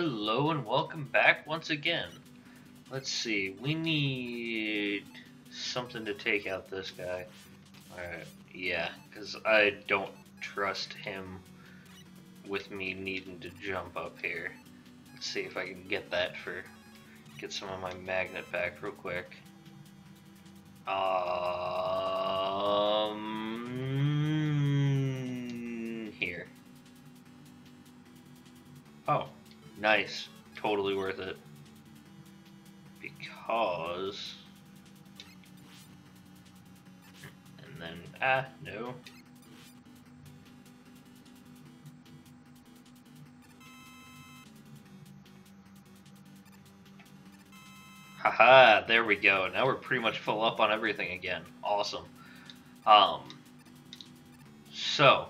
Hello and welcome back once again. Let's see, we need something to take out this guy. Alright, yeah, because I don't trust him with me needing to jump up here. Let's see if I can get get some of my magnet back real quick. Here. Oh, nice. Totally worth it. Because... And then, no. Haha, there we go. Now we're pretty much full up on everything again. Awesome. Um, so,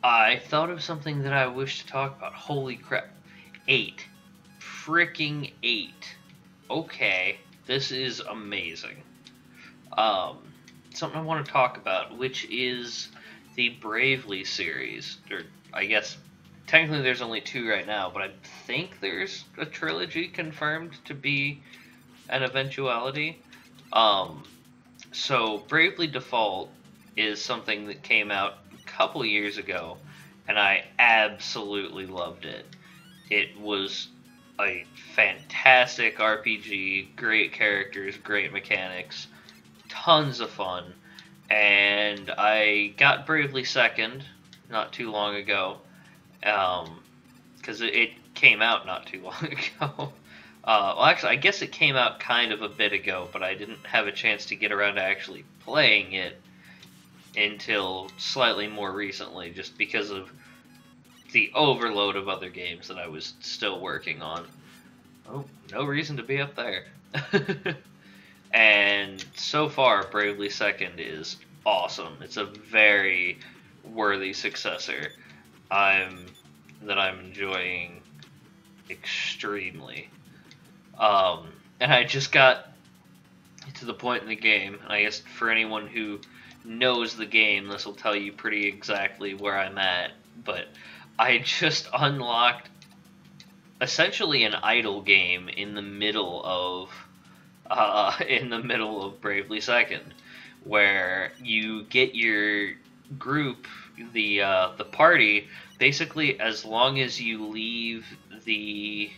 I thought of something that I wish to talk about. Holy crap. 8. Freaking 8. Okay, this is amazing. Something I want to talk about, which is the Bravely series. Or, I guess, technically there's only 2 right now, but I think there's a trilogy confirmed to be an eventuality. So Bravely Default is something that came out a couple years ago, and I absolutely loved it. It was a fantastic RPG, great characters, great mechanics, tons of fun, and I got Bravely Second not too long ago, because it came out not too long ago. Well, actually, I guess it came out kind of a bit ago, but I didn't have a chance to get around to actually playing it until slightly more recently, just because of the overload of other games that I was still working on. Oh, no reason to be up there. And so far, Bravely Second is awesome. It's a very worthy successor. I'm enjoying extremely. And I just got to the point in the game, and I guess for anyone who knows the game, this will tell you pretty exactly where I'm at, but I just unlocked essentially an idle game in the middle of Bravely Second, where you get your group, the party, basically as long as you leave the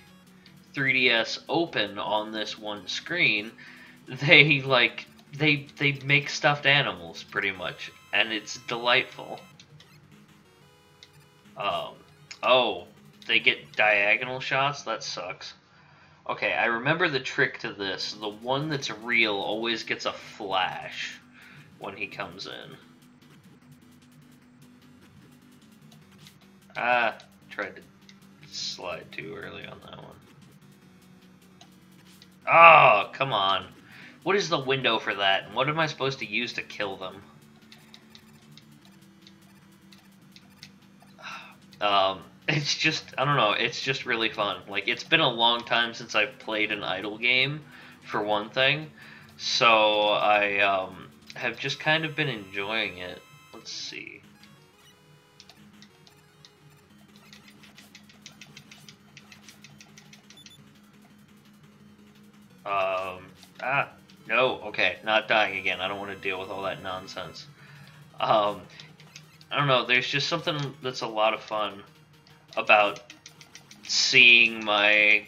3DS open on this one screen, they make stuffed animals pretty much, and it's delightful. Oh, they get diagonal shots? That sucks. Okay, I remember the trick to this. The one that's real always gets a flash when he comes in. Tried to slide too early on that one. Oh, come on. What is the window for that? And what am I supposed to use to kill them? It's just, I don't know, it's just really fun. Like, it's been a long time since I've played an idle game, for one thing, so I, have just kind of been enjoying it. Let's see. No, okay, not dying again. I don't want to deal with all that nonsense. I don't know, there's just something that's a lot of fun about seeing my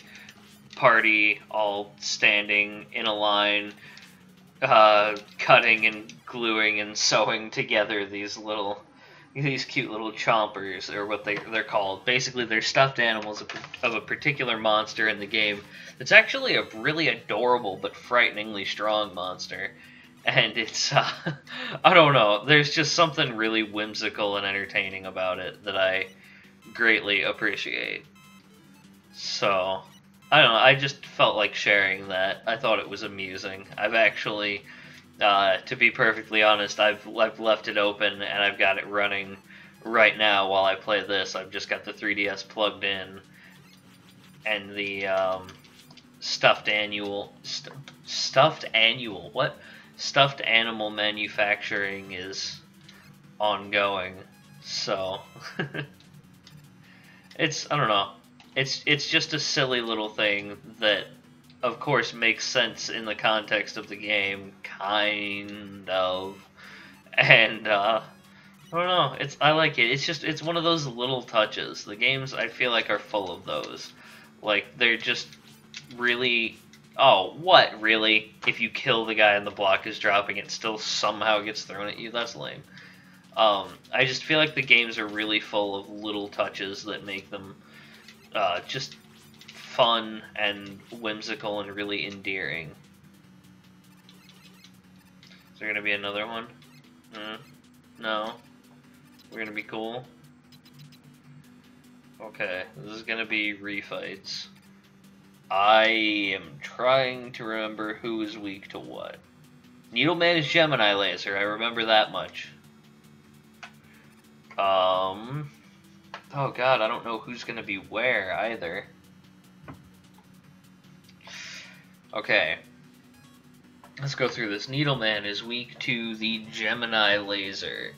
party all standing in a line, cutting and gluing and sewing together these cute little chompers, or what they're called. Basically, they're stuffed animals of a particular monster in the game. It's actually a really adorable but frighteningly strong monster. And it's, I don't know, there's just something really whimsical and entertaining about it that I greatly appreciate. So, I don't know, I just felt like sharing that. I thought it was amusing. I've actually, to be perfectly honest, I've left it open and I've got it running right now while I play this. I've just got the 3DS plugged in, and the stuffed animal manufacturing is ongoing. So it's, I don't know, it's just a silly little thing that, of course, makes sense in the context of the game, kind of. And I don't know. I like it. It's one of those little touches. The games I feel like are full of those. Like they're just really. Oh, what really? If you kill the guy and the block is dropping, it still somehow gets thrown at you. That's lame. I just feel like the games are really full of little touches that make them just fun and whimsical and really endearing. Is there gonna be another one? No. We're gonna be cool. Okay, this is gonna be refights. I am trying to remember who is weak to what. Needleman is Gemini Laser, I remember that much. Oh god, I don't know who's gonna be where either. Okay. Let's go through this. Needleman is weak to the Gemini Laser.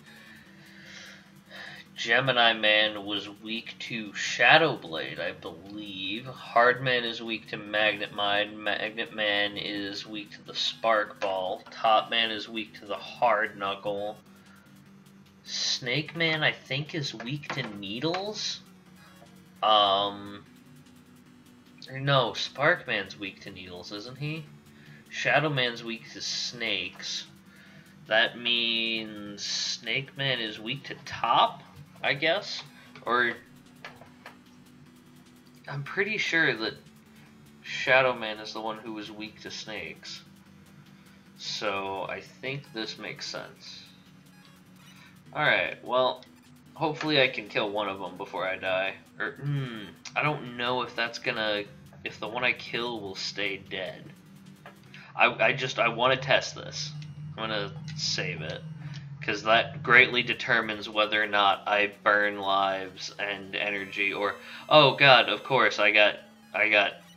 Gemini Man was weak to Shadow Blade, I believe. Hardman is weak to Magnet Mine. Magnet Man is weak to the Spark Ball. Top Man is weak to the Hard Knuckle. Snake Man, I think, is weak to Needles. No, Spark Man's weak to Needles, isn't he? Shadow Man's weak to snakes. That means Snake Man is weak to Top, I guess? Or I'm pretty sure that Shadow Man is the one who is weak to snakes. So I think this makes sense. Alright, well, hopefully I can kill one of them before I die. Or, I don't know if that's gonna... if the one I kill will stay dead. I want to test this. I'm gonna save it. Because that greatly determines whether or not I burn lives and energy, or... oh god, of course, I got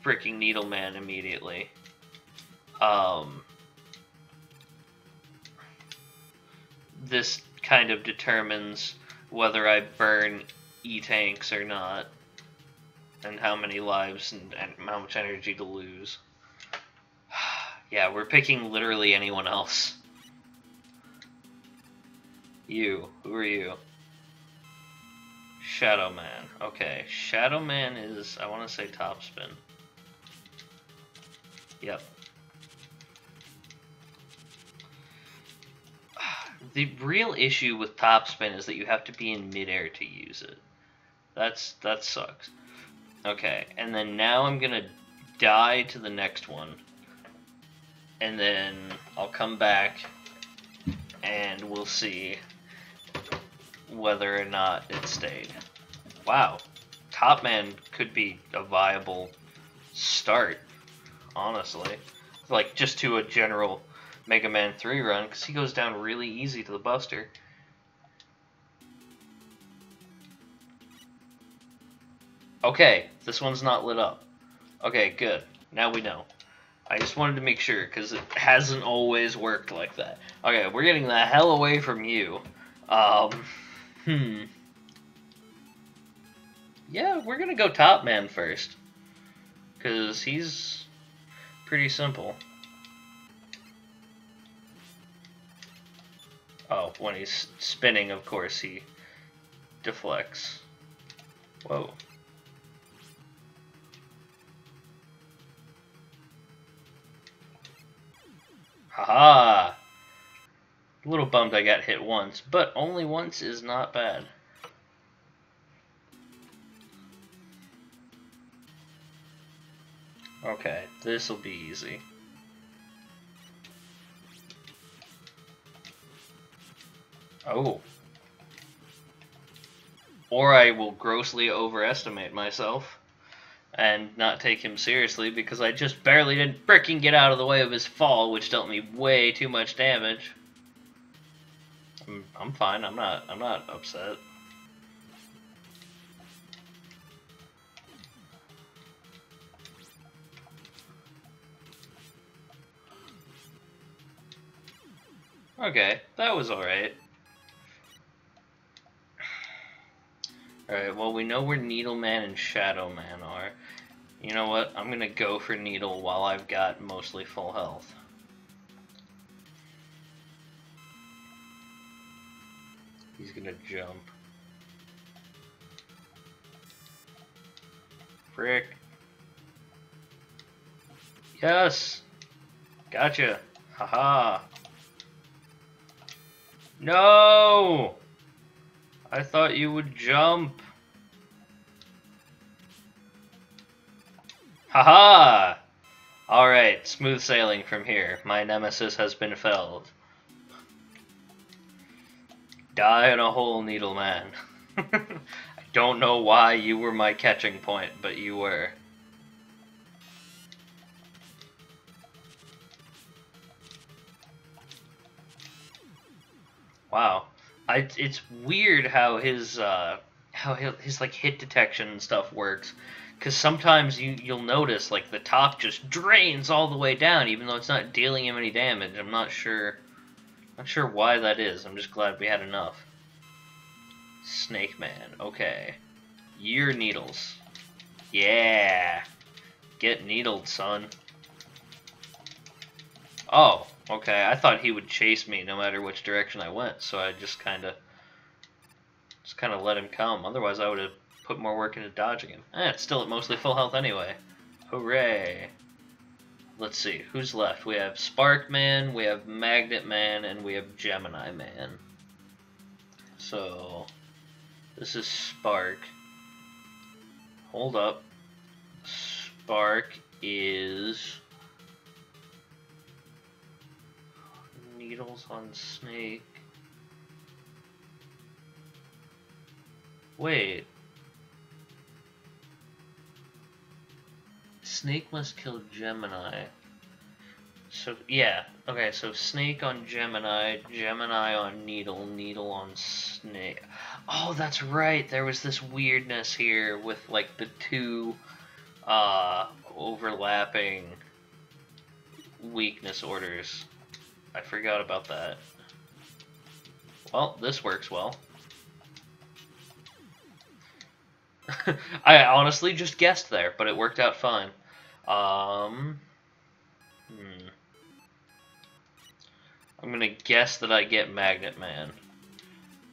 freaking Needleman immediately. This kind of determines whether I burn E-tanks or not, and how many lives and how much energy to lose. Yeah, we're picking literally anyone else. You. Who are you? Shadow Man. Okay, Shadow Man is, I want to say top spin. Yep. The real issue with top spin is that you have to be in midair to use it. That sucks. Okay, and then now I'm gonna die to the next one. And then I'll come back and we'll see whether or not it stayed. Wow. Top Man could be a viable start, honestly. Like, just to a general Mega Man 3 run, because he goes down really easy to the Buster. Okay, this one's not lit up. Okay, good. Now we know. I just wanted to make sure, because it hasn't always worked like that. Okay, we're getting the hell away from you. Yeah, we're gonna go Top Man first. Because he's pretty simple. Oh, when he's spinning, of course, he deflects. Whoa. Haha! A little bummed I got hit once, but only once is not bad. Okay, this'll be easy. Oh. Or I will grossly overestimate myself and not take him seriously because I just barely didn't fricking get out of the way of his fall, which dealt me way too much damage. I'm fine. I'm not upset. Okay, that was alright. Alright, well, we know where Needle Man and Shadow Man are. You know what? I'm gonna go for Needle while I've got mostly full health. He's gonna jump. Frick. Yes! Gotcha! Haha! No! I thought you would jump. Haha! Alright, smooth sailing from here. My nemesis has been felled. Die in a hole, Needle Man. I don't know why you were my catching point, but you were. Wow. It's weird how his like hit detection and stuff works, because sometimes you'll notice like the top just drains all the way down, even though it's not dealing him any damage. I'm not sure why that is. I'm just glad we had enough. Snake Man. Okay. Your needles. Yeah. Get needled, son. Oh, okay. I thought he would chase me no matter which direction I went, so I just kind of let him come. Otherwise, I would have put more work into dodging him. It's still at mostly full health anyway. Hooray! Let's see, who's left? We have Spark Man, we have Magnet Man, and we have Gemini Man. So, this is Spark. Hold up. Spark is... Needles on Snake. Wait. Snake must kill Gemini. So, yeah. Okay, so Snake on Gemini, Gemini on Needle, Needle on Snake. Oh, that's right. There was this weirdness here with, like, the two, overlapping weakness orders. I forgot about that. Well, this works well. I honestly just guessed there, but it worked out fine. I'm gonna guess that I get Magnet Man,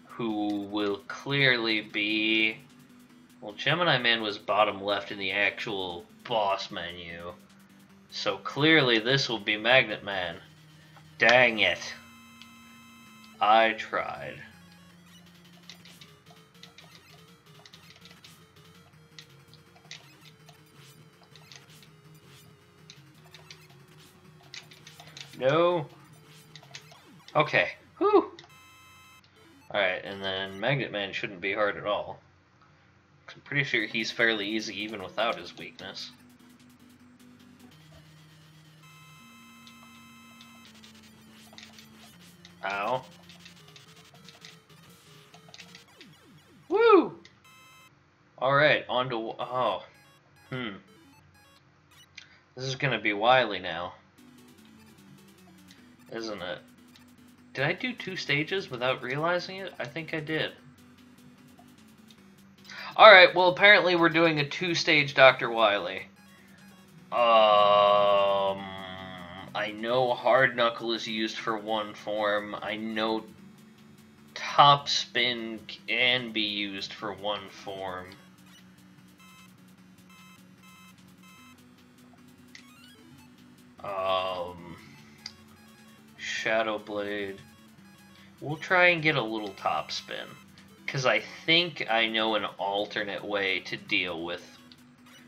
who will clearly be... Well, Gemini Man was bottom left in the actual boss menu, so clearly this will be Magnet Man. Dang it. I tried. No. Okay. Whew. Alright, and then Magnet Man shouldn't be hard at all. I'm pretty sure he's fairly easy even without his weakness. Ow. Woo! Alright, on to... Oh. This is gonna be wily now. Isn't it? Did I do 2 stages without realizing it? I think I did. Alright, well apparently we're doing a 2-stage Dr. Wily. I know Hard Knuckle is used for one form. I know Top Spin can be used for one form. Shadow Blade. We'll try and get a little Top Spin, because I think I know an alternate way to deal with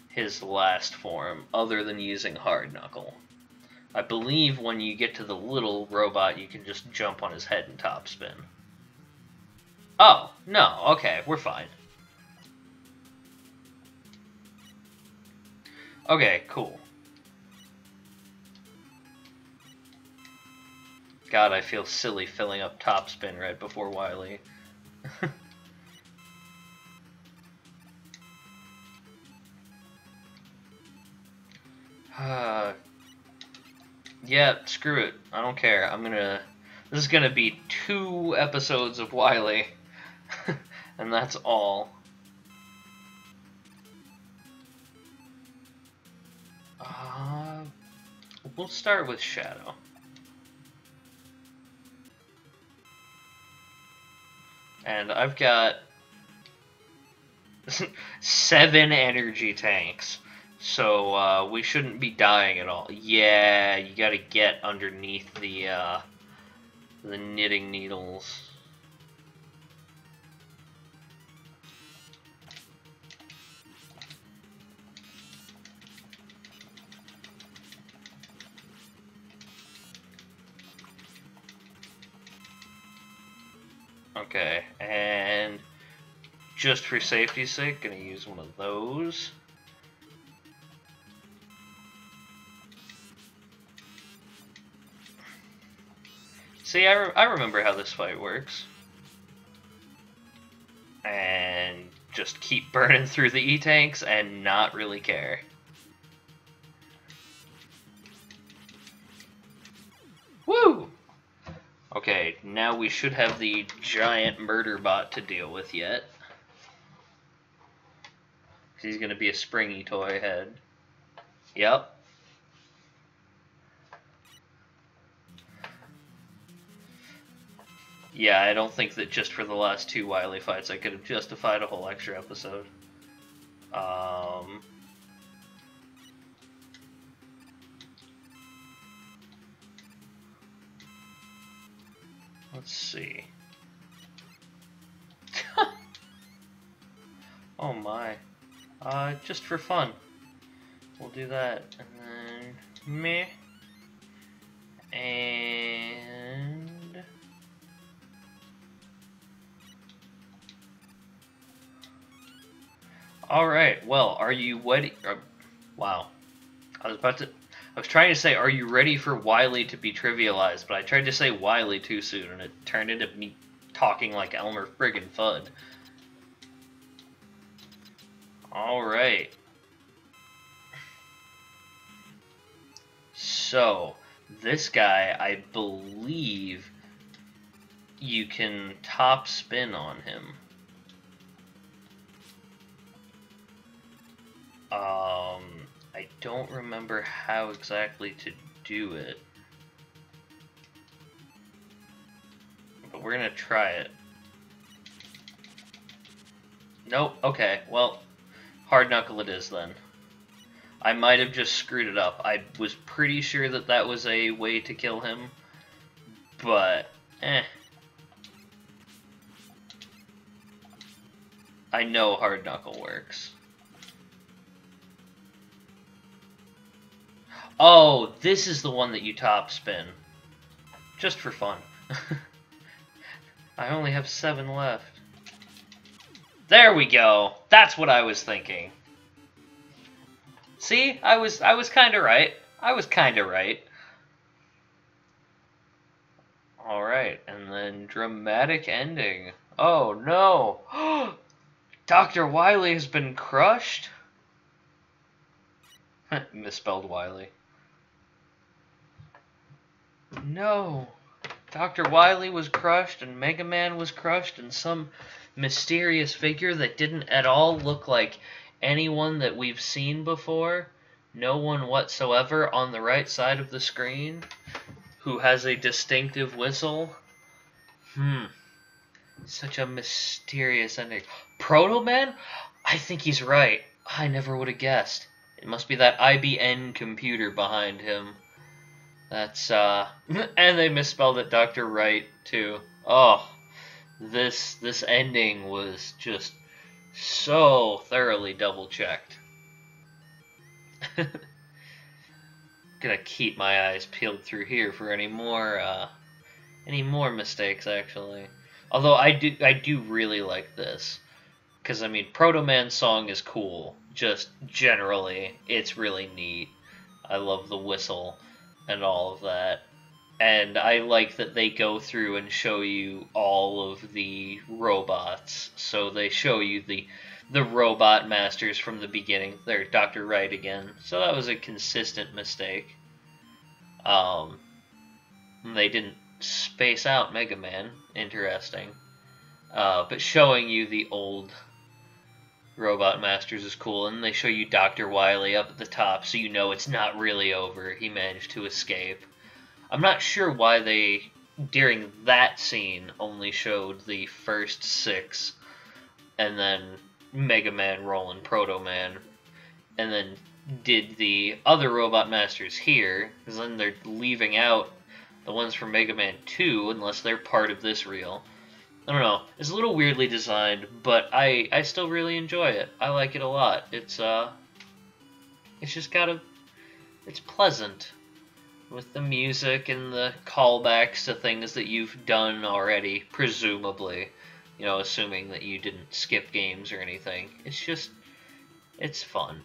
his last form other than using Hard Knuckle. I believe when you get to the little robot, you can just jump on his head and Top Spin. Oh, no, okay, we're fine. Okay, cool. God, I feel silly filling up Top Spin right before Wily. Yeah, screw it. I don't care. This is gonna be 2 episodes of Wily. And that's all. we'll start with Shadow. And I've got 7 energy tanks. So we shouldn't be dying at all. Yeah, you gotta get underneath the knitting needles. Okay, and just for safety's sake, gonna use one of those. See, I remember how this fight works. And just keep burning through the E-tanks and not really care. Woo! Okay, now we should have the giant murder bot to deal with yet. He's gonna be a springy toy head. Yep. Yeah, I don't think that just for the last 2 Wily fights I could have justified a whole extra episode. Let's see. Oh my. Just for fun. We'll do that. And then meh. And alright, well, are you ready? Wow. I was trying to say, are you ready for Wily to be trivialized? But I tried to say Wily too soon, and it turned into me talking like Elmer friggin' Fudd. Alright. So, this guy, I believe you can top spin on him. I don't remember how exactly to do it. But we're gonna try it. Nope, okay, well, hard knuckle it is then. I might have just screwed it up. I was pretty sure that that was a way to kill him, but, I know hard knuckle works. Oh, this is the one that you top spin. Just for fun. I only have 7 left. There we go. That's what I was thinking. See, I was kind of right. I was kind of right. All right, and then dramatic ending. Oh no. Dr. Wily has been crushed? Misspelled Wily. No. Dr. Wily was crushed and Mega Man was crushed and some mysterious figure that didn't at all look like anyone that we've seen before. No one whatsoever on the right side of the screen who has a distinctive whistle. Such a mysterious ending. Proto Man? I think he's right. I never would have guessed. It must be that IBM computer behind him. That's, and they misspelled it Dr. Wright, too. Oh, this ending was just so thoroughly double-checked. Gonna keep my eyes peeled through here for any more mistakes, actually. Although I do really like this. Because, I mean, Proto Man's song is cool. Just generally, it's really neat. I love the whistle and all of that. And I like that they go through and show you all of the robots. So they show you the robot masters from the beginning. They're Dr. Wright again. So that was a consistent mistake. They didn't space out Mega Man. Interesting. But showing you the old Robot Masters is cool, and they show you Dr. Wily up at the top, so you know it's not really over. He managed to escape. I'm not sure why they, during that scene, only showed the first 6, and then Mega Man rolling Proto Man, and then did the other Robot Masters here, because then they're leaving out the ones from Mega Man 2, unless they're part of this reel. I don't know. It's a little weirdly designed, but I still really enjoy it. I like it a lot. It's just it's pleasant with the music and the callbacks to things that you've done already, presumably. You know, assuming that you didn't skip games or anything. It's fun.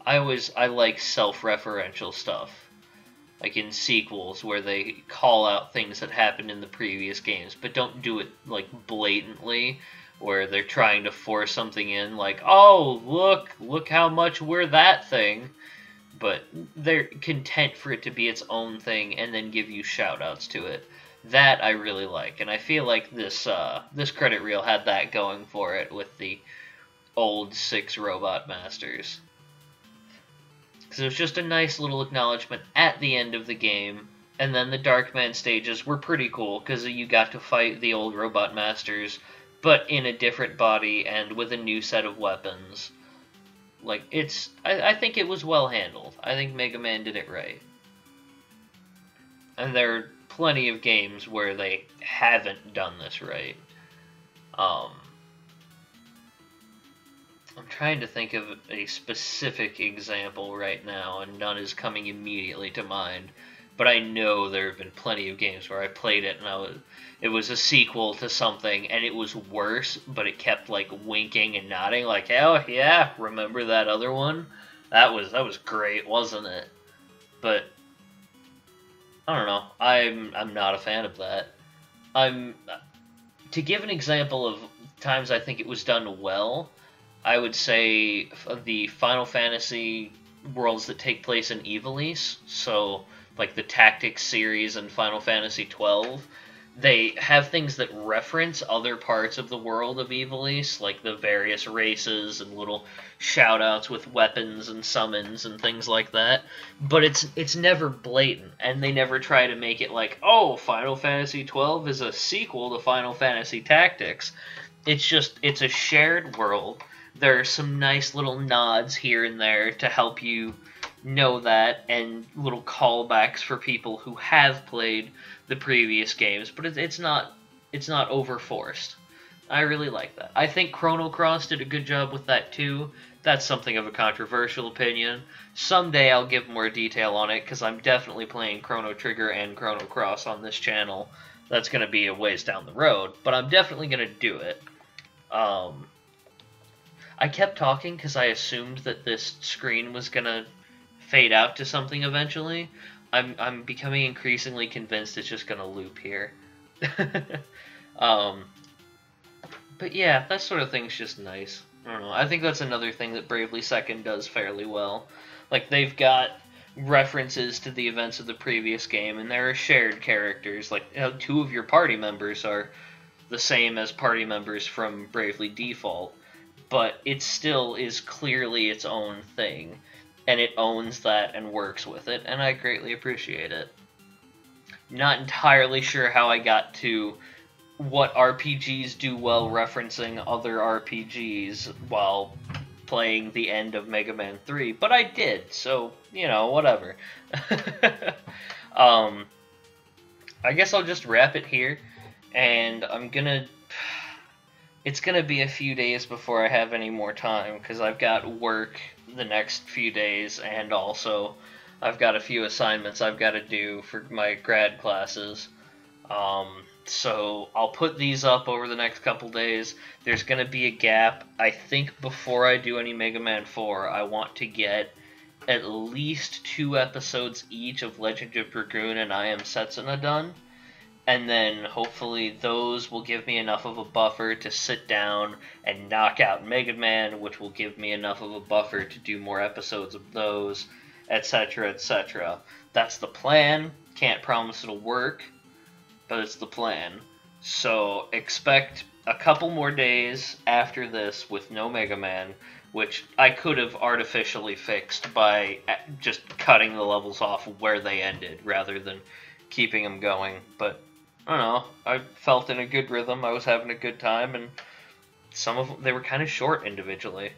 I like self-referential stuff. Like in sequels where they call out things that happened in the previous games, but don't do it like blatantly, where they're trying to force something in, like, oh, look how much we're that thing, but they're content for it to be its own thing and then give you shout-outs to it. That I really like, and I feel like this credit reel had that going for it with the old 6 Robot Masters. Because it was just a nice little acknowledgement at the end of the game, and then the Darkman stages were pretty cool, because you got to fight the old Robot Masters, but in a different body and with a new set of weapons. Like, I think it was well handled. I think Mega Man did it right. And there are plenty of games where they haven't done this right. I'm trying to think of a specific example right now, and none is coming immediately to mind. But I know there have been plenty of games where I played it, and it was a sequel to something, and it was worse, but it kept like winking and nodding, like, oh yeah, remember that other one? That was great, wasn't it? But I don't know. I'm not a fan of that. To give an example of times I think it was done well, I would say the Final Fantasy worlds that take place in Ivalice, so like the Tactics series and Final Fantasy XII, they have things that reference other parts of the world of Ivalice, like the various races and little shout-outs with weapons and summons and things like that, but it's never blatant, and they never try to make it like, oh, Final Fantasy XII is a sequel to Final Fantasy Tactics. It's a shared world. There are some nice little nods here and there to help you know that, and little callbacks for people who have played the previous games, but it's not overforced. I really like that. I think Chrono Cross did a good job with that too. That's something of a controversial opinion. Someday I'll give more detail on it, because I'm definitely playing Chrono Trigger and Chrono Cross on this channel. That's going to be a ways down the road, but I'm definitely going to do it. I kept talking because I assumed that this screen was going to fade out to something eventually. I'm becoming increasingly convinced it's just going to loop here. But yeah, that sort of thing's just nice. I don't know. I think that's another thing that Bravely Second does fairly well. Like, they've got references to the events of the previous game, and there are shared characters. Like, 2 of your party members are the same as party members from Bravely Default, but it still is clearly its own thing, and it owns that and works with it, and I greatly appreciate it. Not entirely sure how I got to what RPGs do well referencing other RPGs while playing the end of Mega Man 3, but I did, so, whatever. I guess I'll just wrap it here, and it's gonna be a few days before I have any more time, because I've got work the next few days, and also I've got a few assignments I've got to do for my grad classes. So I'll put these up over the next couple days. There's going to be a gap. I think before I do any Mega Man 4, I want to get at least 2 episodes each of Legend of Dragoon and I Am Setsuna done. And then hopefully those will give me enough of a buffer to sit down and knock out Mega Man, which will give me enough of a buffer to do more episodes of those, etc., etc. That's the plan. Can't promise it'll work, but it's the plan. So expect a couple more days after this with no Mega Man, which I could have artificially fixed by just cutting the levels off where they ended rather than keeping them going. But I don't know. I felt in a good rhythm. I was having a good time, and some of them, they were kind of short individually.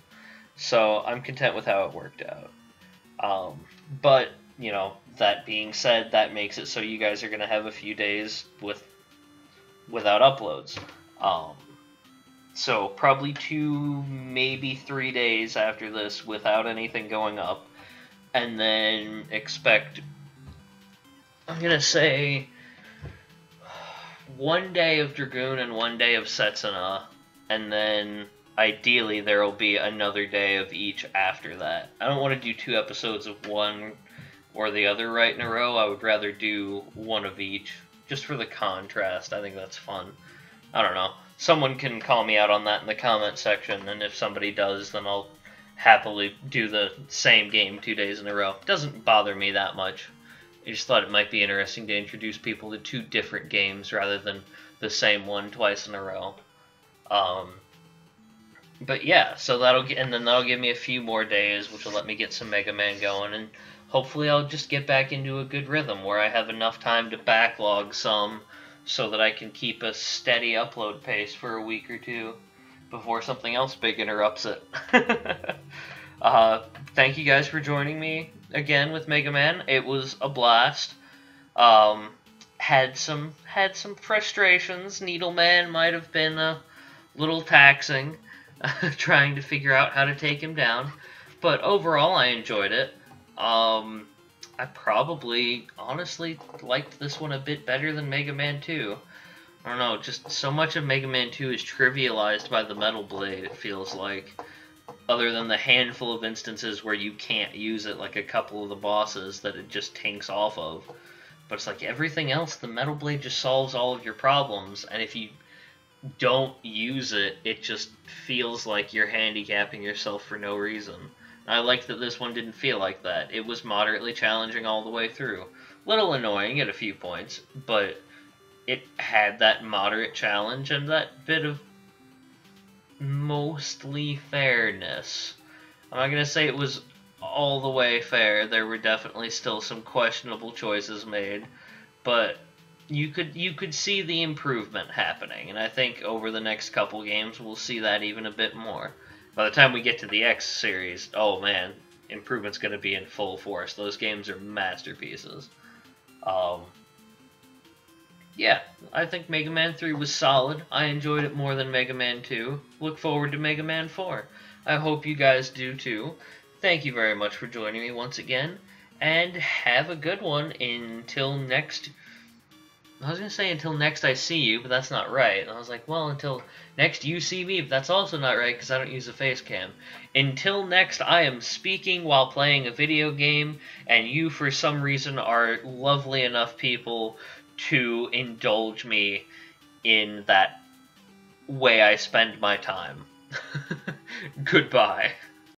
So I'm content with how it worked out. But, you know, that being said, that makes it so you guys are going to have a few days without uploads. So probably 2, maybe 3 days after this without anything going up. And then expect, I'm going to say, 1 day of Dragoon and 1 day of Setsuna. And then ideally there will be another day of each after that. I don't want to do 2 episodes of one or the other right in a row. I would rather do one of each, just for the contrast. I think that's fun. I don't know. Someone can call me out on that in the comment section, and if somebody does, then I'll happily do the same game 2 days in a row. It doesn't bother me that much. I just thought it might be interesting to introduce people to 2 different games rather than the same one twice in a row. But yeah, so that'll give me a few more days, which will let me get some Mega Man going, and hopefully I'll just get back into a good rhythm where I have enough time to backlog some so that I can keep a steady upload pace for a week or 2 before something else big interrupts it. Thank you guys for joining me again with Mega Man. It was a blast. Had some frustrations. Needleman might have been a little taxing, trying to figure out how to take him down, but overall I enjoyed it. I probably, honestly, liked this one a bit better than Mega Man 2. I don't know, just so much of Mega Man 2 is trivialized by the Metal Blade, it feels like. Other than the handful of instances where you can't use it, like a couple of the bosses that it just tanks off of. But it's like everything else, the Metal Blade just solves all of your problems, and if you don't use it, it just feels like you're handicapping yourself for no reason. I like that this one didn't feel like that. It was moderately challenging all the way through. Little annoying at a few points, but it had that moderate challenge and that bit of mostly fairness. I'm not going to say it was all the way fair. There were definitely still some questionable choices made, but you could see the improvement happening, and I think over the next couple games we'll see that even a bit more. By the time we get to the X series, oh man, improvement's going to be in full force. Those games are masterpieces. Yeah, I think Mega Man 3 was solid. I enjoyed it more than Mega Man 2. Look forward to Mega Man 4. I hope you guys do too. Thank you very much for joining me once again, and have a good one until next... I was going to say until next I see you, but that's not right. And I was like, well, until next you see me, but that's also not right because I don't use a face cam. Until next I am speaking while playing a video game, and you for some reason are lovely enough people to indulge me in that way I spend my time. Goodbye.